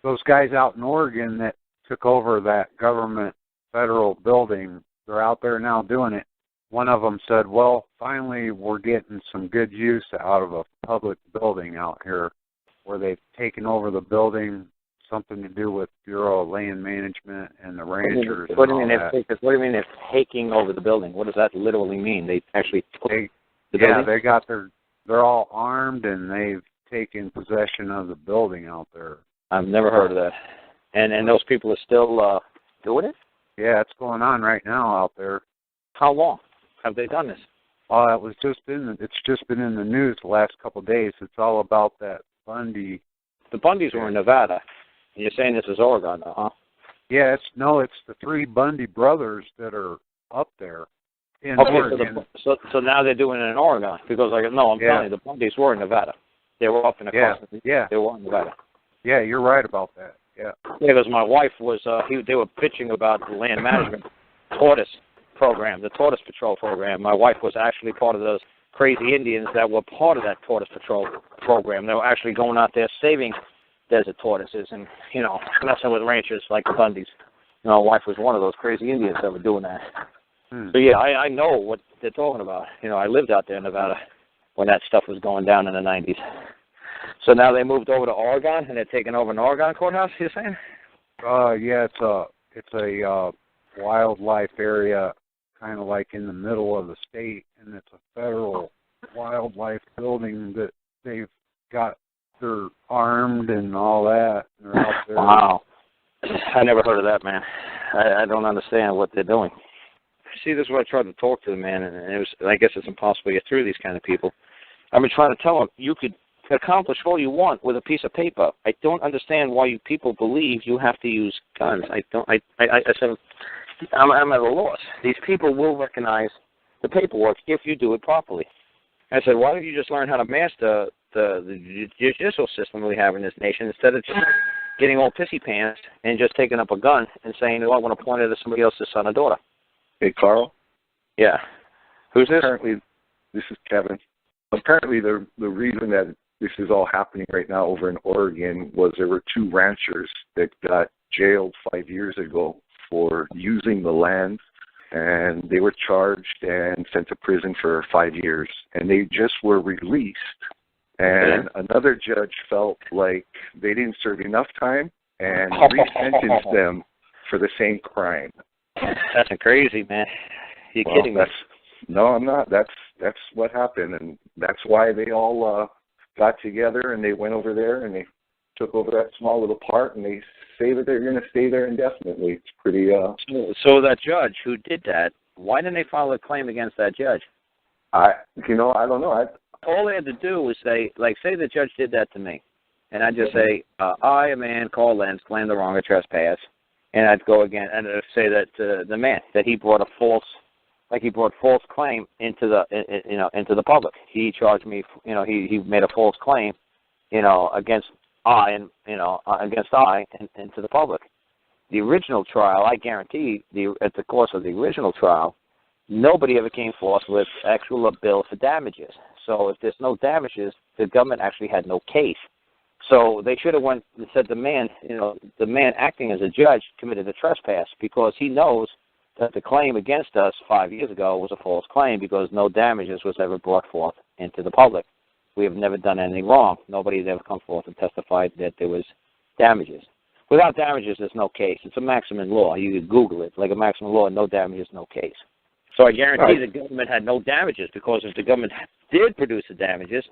those guys out in Oregon that took over that government federal building, they're out there now doing it. One of them said, well, finally we're getting some good use out of a public building out here where they've taken over the building, something to do with Bureau of Land Management and the ranchers. What do you mean they're taking over the building? What does that literally mean? They actually took the building? Yeah, they're all armed and they've taken possession of the building out there. I've never heard of that. And those people are still doing it? Yeah, it's going on right now out there. How long have they done this? It's just been in the news the last couple of days. It's all about that Bundy. The Bundys were in Nevada. And you're saying this is Oregon now, huh? Yeah, it's the three Bundy brothers that are up there in Oregon. So now they're doing it in Oregon because I'm telling you, the Bundys were in Nevada. They were up in the coast. Yeah. They were in Nevada. Yeah, you're right about that. Yeah. Yeah, because my wife was, they were pitching about the land management tortoise program, the tortoise patrol program. My wife was actually part of those crazy Indians that were part of that tortoise patrol program. They were actually going out there saving desert tortoises and, messing with ranchers like the Bundys. My wife was one of those crazy Indians that were doing that. So, yeah, I know what they're talking about. I lived out there in Nevada when that stuff was going down in the 90s. So now they moved over to Oregon, and they're taking over an Oregon courthouse, you're saying? Yeah, it's a wildlife area, kind of like in the middle of the state, and it's a federal wildlife building that they've got. They're armed and all that. And they're out there. Wow. I never heard of that, man. I don't understand what they're doing. See, this is what I tried to talk to the man, and I guess it's impossible to get through these kind of people. I've been trying to tell them, you could accomplish all you want with a piece of paper. I don't understand why you people believe you have to use guns. I said, I'm at a loss. These people will recognize the paperwork if you do it properly. I said, why don't you just learn how to master the judicial system we have in this nation instead of just getting all pissy pants and just taking up a gun and saying, I want to point it at somebody else's son or daughter. Hey, Carl? Yeah. Who's this? Apparently, this is Kevin. Apparently, the reason that this is all happening right now over in Oregon was there were two ranchers that got jailed 5 years ago for using the land, and they were charged and sent to prison for 5 years, and they just were released. And another judge felt like they didn't serve enough time and resentenced them for the same crime. That's crazy, man. You're kidding me. No, I'm not. That's what happened, and that's why they all got together and they went over there and they took over that small little part, and they say that they're going to stay there indefinitely. It's pretty. So that judge who did that, why didn't they file a claim against that judge? I don't know. All they had to do was say the judge did that to me, and I'd just say, I, a man, Karl Lentz, claimed the wrong of trespass, and I'd go again and I'd say that the man that he brought false claim into the public. He charged me, he made a false claim, against I and to the public. The original trial, I guarantee, at the course of the original trial, nobody ever came forth with actual bill for damages. So if there's no damages, the government actually had no case. So they should have went and said the man acting as a judge committed a trespass because he knows that the claim against us 5 years ago was a false claim because no damages was ever brought forth into the public. We have never done anything wrong. Nobody has ever come forth and testified that there was damages. Without damages, there's no case. It's a maximum law. You can Google it. Like a maximum law, no damages, no case. So I guarantee the government had no damages because if the government did produce the damages,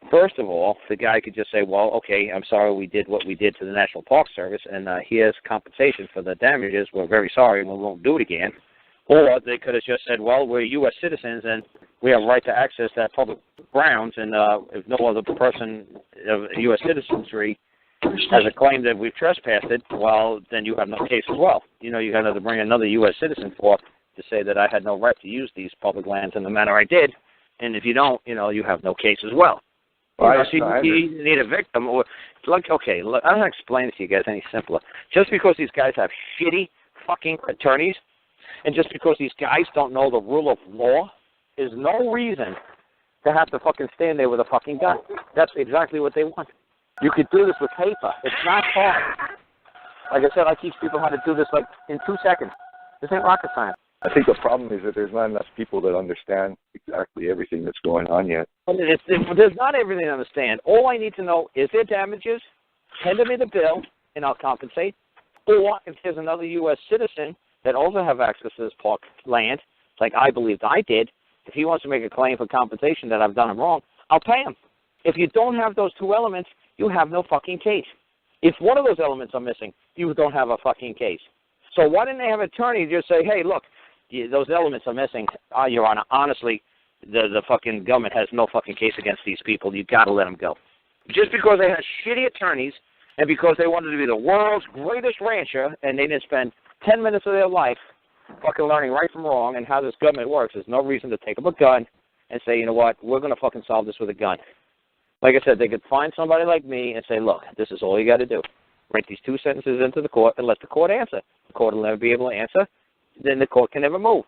first of all, the guy could just say, well, okay, I'm sorry we did what we did to the National Park Service, and here's compensation for the damages. We're very sorry, and we won't do it again. Or they could have just said, well, we're U.S. citizens, and we have a right to access that public grounds, and if no other person of U.S. citizenry has a claim that we've trespassed it, well, then you have no case as well. You got to bring another U.S. citizen forth to say that I had no right to use these public lands in the manner I did, and if you don't, you have no case as well. You need a victim. Or I'm going to explain this to you guys any simpler. Just because these guys have shitty fucking attorneys, and just because these guys don't know the rule of law, is no reason to have to fucking stand there with a fucking gun. That's exactly what they want. You could do this with paper. It's not hard. Like I said, I teach people how to do this like in 2 seconds. This ain't rocket science. I think the problem is that there's not enough people that understand exactly everything that's going on yet. There's not everything to understand. All I need to know is there damages, tender me the bill, and I'll compensate. Or if there's another U.S. citizen that also have access to this park land, like I believed I did, if he wants to make a claim for compensation that I've done him wrong, I'll pay him. If you don't have those two elements, you have no fucking case. If one of those elements are missing, you don't have a fucking case. So why didn't they have an attorney just say, hey, look, those elements are missing, Your Honor. Honestly, the fucking government has no fucking case against these people. You got to let them go. Just because they had shitty attorneys and because they wanted to be the world's greatest rancher and they didn't spend 10 minutes of their life fucking learning right from wrong and how this government works, there's no reason to take up a gun and say, you know what, we're going to fucking solve this with a gun. Like I said, they could find somebody like me and say, look, this is all you got to do. Write these two sentences into the court and let the court answer. The court will never be able to answer. Then the court can never move.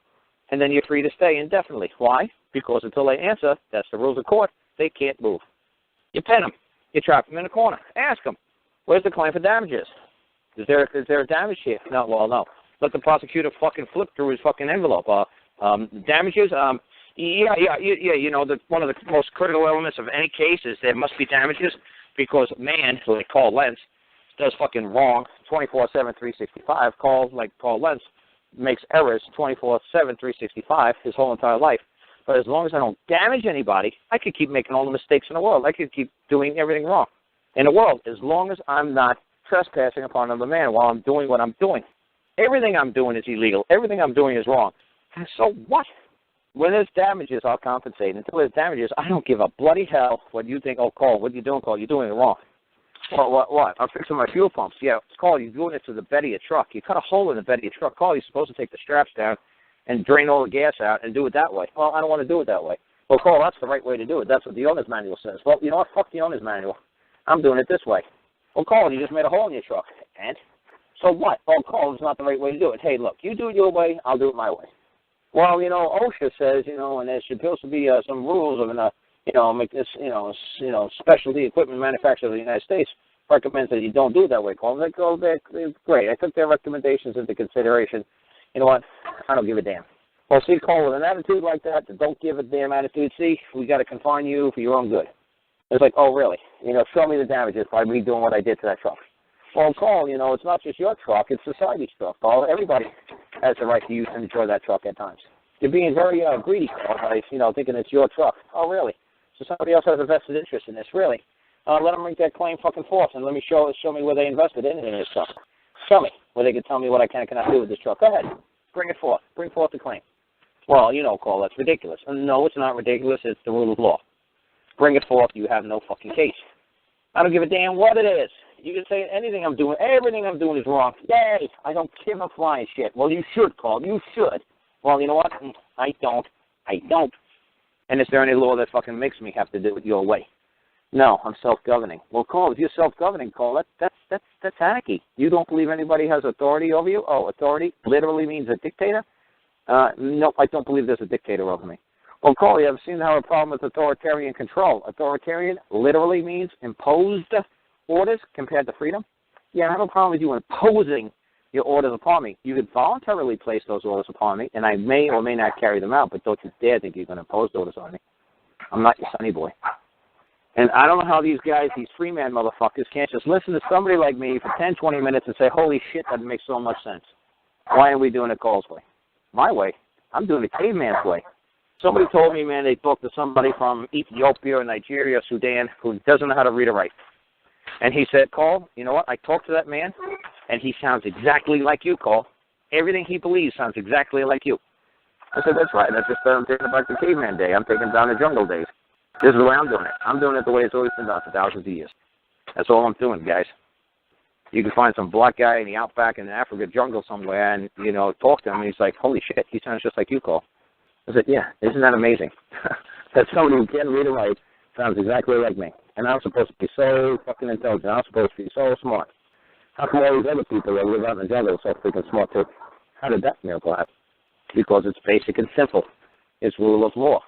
And then you're free to stay indefinitely. Why? Because until they answer, that's the rules of court, they can't move. You pin them. You trap them in a corner. Ask them, where's the claim for damages? Is there a damage here? No, well, no. Let the prosecutor fucking flip through his fucking envelope. Damages? Yeah, you know, one of the most critical elements of any case is there must be damages because man, like Karl Lentz, does fucking wrong 24/7, 365. Karl Lentz makes errors 24/7, 365 his whole entire life. But as long as I don't damage anybody, I could keep making all the mistakes in the world. I could keep doing everything wrong in the world as long as I'm not trespassing upon another man while I'm doing what I'm doing. Everything I'm doing is illegal. Everything I'm doing is wrong. And so what? When there's damages, I'll compensate. Until there's damages, I don't give a bloody hell what you think. Oh, Karl, what are you doing, Karl? You're doing it wrong. Well, what? I'm fixing my fuel pumps. Yeah, Karl, you're doing it to the bed of your truck. You cut a hole in the bed of your truck. Karl, you're supposed to take the straps down and drain all the gas out and do it that way. Well, I don't want to do it that way. Well, Karl, that's the right way to do it. That's what the owner's manual says. Well, you know what? Fuck the owner's manual. I'm doing it this way. Well, Karl, you just made a hole in your truck. And? So what? Oh, Karl, it's not the right way to do it. Hey, look, you do it your way, I'll do it my way. Well, you know, OSHA says, you know, and there's supposed to be some rules of, make this, specialty equipment manufacturer of the United States recommends that you don't do it that way, Karl. Like, oh, they're great. I took their recommendations into consideration. You know what? I don't give a damn. Well, see, Karl, with an attitude like that, the don't give a damn attitude, see, we got to confine you for your own good. It's like, oh, really? You know, show me the damages by me doing what I did to that truck. Well, Karl, you know, it's not just your truck, it's society's truck, Karl. Everybody has the right to use and enjoy that truck at times. You're being very greedy, Karl, by, thinking it's your truck. Oh, really? So somebody else has a vested interest in this, really? Let them make that claim fucking forth, and let me show me where they invested in this truck. Show me where they can tell me what I can and cannot do with this truck. Go ahead. Bring it forth. Bring forth the claim. Well, you know, Karl, that's ridiculous. No, it's not ridiculous. It's the rule of law. Bring it forth. You have no fucking case. I don't give a damn what it is. You can say anything I'm doing. Everything I'm doing is wrong. Yay! I don't give a flying shit. Well, you should, Karl. You should. Well, you know what? I don't. And is there any law that fucking makes me have to do it your way? No, I'm self-governing. Well, Karl, if you're self-governing, Karl, that's anarchy. You don't believe anybody has authority over you? Oh, authority literally means a dictator? No, I don't believe there's a dictator over me. Well, Karl, you ever seen how a problem with authoritarian control? Authoritarian literally means imposed orders compared to freedom. Yeah, I have a problem with you imposing your orders upon me. You could voluntarily place those orders upon me, and I may or may not carry them out, but don't you dare think you're going to impose orders on me. I'm not your sonny boy. And I don't know how these guys, these free man motherfuckers, can't just listen to somebody like me for 10, 20 minutes and say, holy shit, that makes so much sense. Why are we doing it Karl's way? My way? I'm doing it caveman's way. Somebody told me, man, they talked to somebody from Ethiopia or Nigeria or Sudan who doesn't know how to read or write. And he said, Karl, you know what? I talked to that man, and he sounds exactly like you, Karl. Everything he believes sounds exactly like you. I said, that's right. That's just I'm taking back the caveman day. I'm taking down the jungle days. This is the way I'm doing it. I'm doing it the way it's always been done for thousands of years. That's all I'm doing, guys. You can find some black guy in the outback in the Africa jungle somewhere and, talk to him, and he's like, holy shit, he sounds just like you, Karl. I said, yeah, isn't that amazing? That somebody who can't read or write sounds exactly like me. And I'm supposed to be so fucking intelligent. I'm supposed to be so smart. How come all these other people that live out in the jungle are so freaking smart too? How did that miracle happen? Because it's basic and simple. It's rule of law.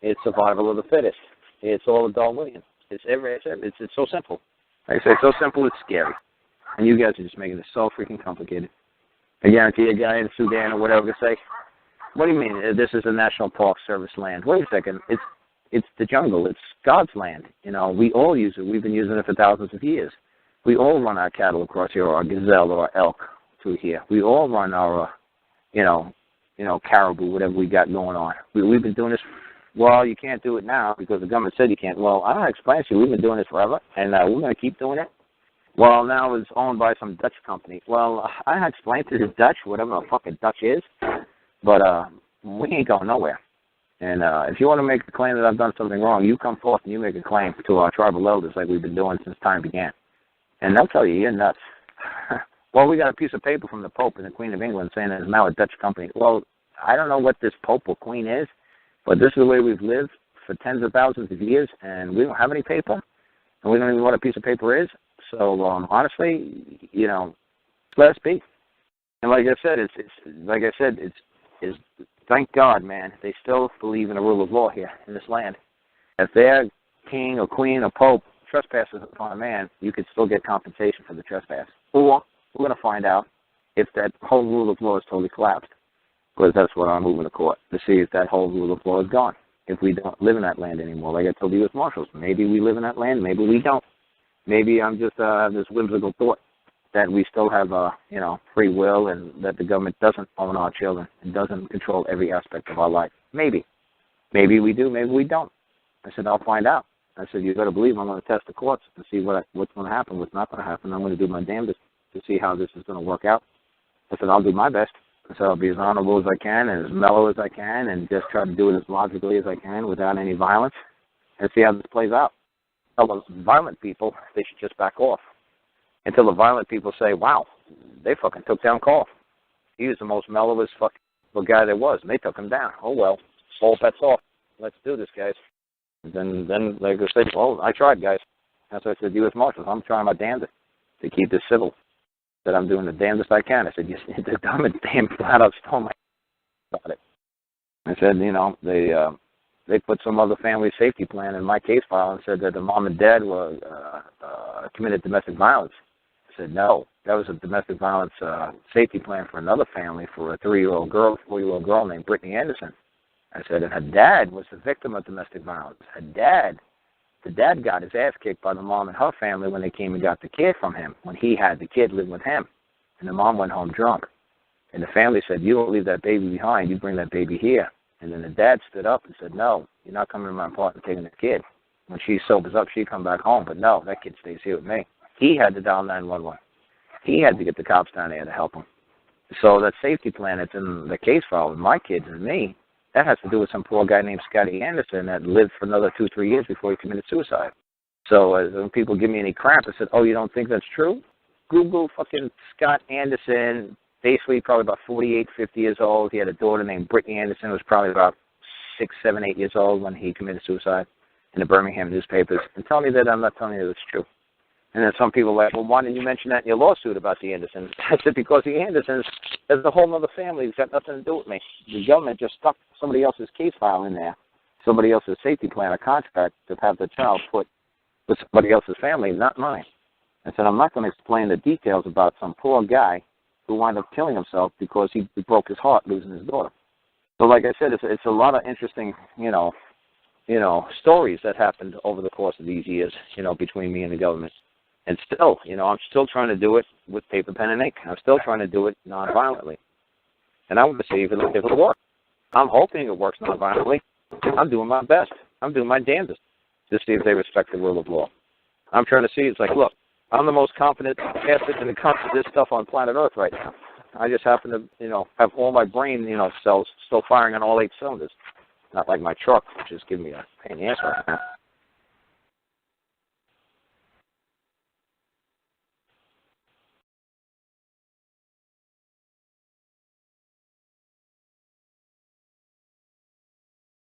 It's survival of the fittest. It's all of Darwinian. It's so simple. Like I say, it's so simple it's scary. And you guys are just making it so freaking complicated. I guarantee a guy in Sudan or whatever could say, what do you mean this is a National Park Service land? Wait a second. It's the jungle. It's God's land. We all use it. We've been using it for thousands of years. We all run our cattle across here, or our gazelle or our elk through here. We all run our, caribou, whatever we got going on. We've been doing this. Well, you can't do it now because the government said you can't. Well, I don't explain to you. We've been doing this forever, and we're going to keep doing it. Well, now it's owned by some Dutch company. Well, I explained to the Dutch, whatever the fucking Dutch is, but we ain't going nowhere. And if you want to make a claim that I've done something wrong, you come forth and you make a claim to our tribal elders like we've been doing since time began. And they'll tell you, you're nuts. Well, we got a piece of paper from the Pope and the Queen of England saying that it's now a Dutch company. Well, I don't know what this Pope or Queen is, but this is the way we've lived for tens of thousands of years, and we don't have any paper, and we don't even know what a piece of paper is. So, honestly, let us be. And like I said, it's thank God, man, they still believe in the rule of law here in this land. If their king or queen or pope trespasses upon a man, you could still get compensation for the trespass. Or we're going to find out if that whole rule of law is totally collapsed, because that's what I'm moving to court, to see if that whole rule of law is gone, if we don't live in that land anymore. Like I told the U.S. Marshals, maybe we live in that land, maybe we don't. Maybe I'm just this whimsical thought that we still have, free will, and that the government doesn't own our children and doesn't control every aspect of our life. Maybe. Maybe we do, maybe we don't. I said, I'll find out. I said, you got to believe I'm going to test the courts and see what's going to happen, what's not going to happen. I'm going to do my damnedest to see how this is going to work out. I said, I'll do my best. I said, I'll be as honorable as I can and as mellow as I can and just try to do it as logically as I can without any violence and see how this plays out. Tell those violent people they should just back off until the violent people say, wow, they fucking took down Karl. He was the most mellowest fucking guy there was, and they took him down. Oh, well, all bets off. Let's do this, guys. And then like I said, well, I tried, guys. That's what I said, U.S. Marshals, I'm trying my damnedest to keep this civil. That I'm doing the damnedest I can. I said, the government damn flat out stole my about it. I said, they put some other family safety plan in my case file and said that the mom and dad were committed domestic violence. I said, no, that was a domestic violence safety plan for another family for a 3-year-old girl, 4-year-old girl named Brittany Anderson. I said, and her dad was the victim of domestic violence. The dad got his ass kicked by the mom and her family when they came and got the kid from him, when he had the kid live with him. And the mom went home drunk. And the family said, you don't leave that baby behind, you bring that baby here. And then the dad stood up and said, no, you're not coming to my apartment taking the kid. When she sobers up, she'd come back home. But no, that kid stays here with me. He had to dial 911. He had to get the cops down there to help him. So that safety plan that's in the case file with my kids and me, that has to do with some poor guy named Scotty Anderson that lived for another 2-3 years before he committed suicide. So when people give me any crap, I said, oh, you don't think that's true? Google fucking Scott Anderson, basically probably about 48, 50 years old. He had a daughter named Brittany Anderson who was probably about 6, 7, 8 years old when he committed suicide in the Birmingham newspapers. And tell me that I'm not telling you that it's true. And then some people are like, well, why didn't you mention that in your lawsuit about the Andersons? I said, because the Andersons, there's a whole other family that's got nothing to do with me. The government just stuck somebody else's case file in there, somebody else's safety plan or contract to have the child put with somebody else's family, not mine. I said, I'm not going to explain the details about some poor guy who wound up killing himself because he broke his heart losing his daughter. So like I said, it's a lot of interesting, stories that happened over the course of these years, between me and the government. And still, I'm still trying to do it with paper, pen, and ink. I'm still trying to do it non-violently. And I want to see if it works. I'm hoping it works non-violently. I'm doing my best. I'm doing my damnedest to see if they respect the rule of law. I'm trying to see, it's like, look, I'm the most confident bastard when it comes to this stuff on planet Earth right now. I just happen to, have all my brain, cells still firing on all 8 cylinders. Not like my truck, which is giving me a pain in the ass right now.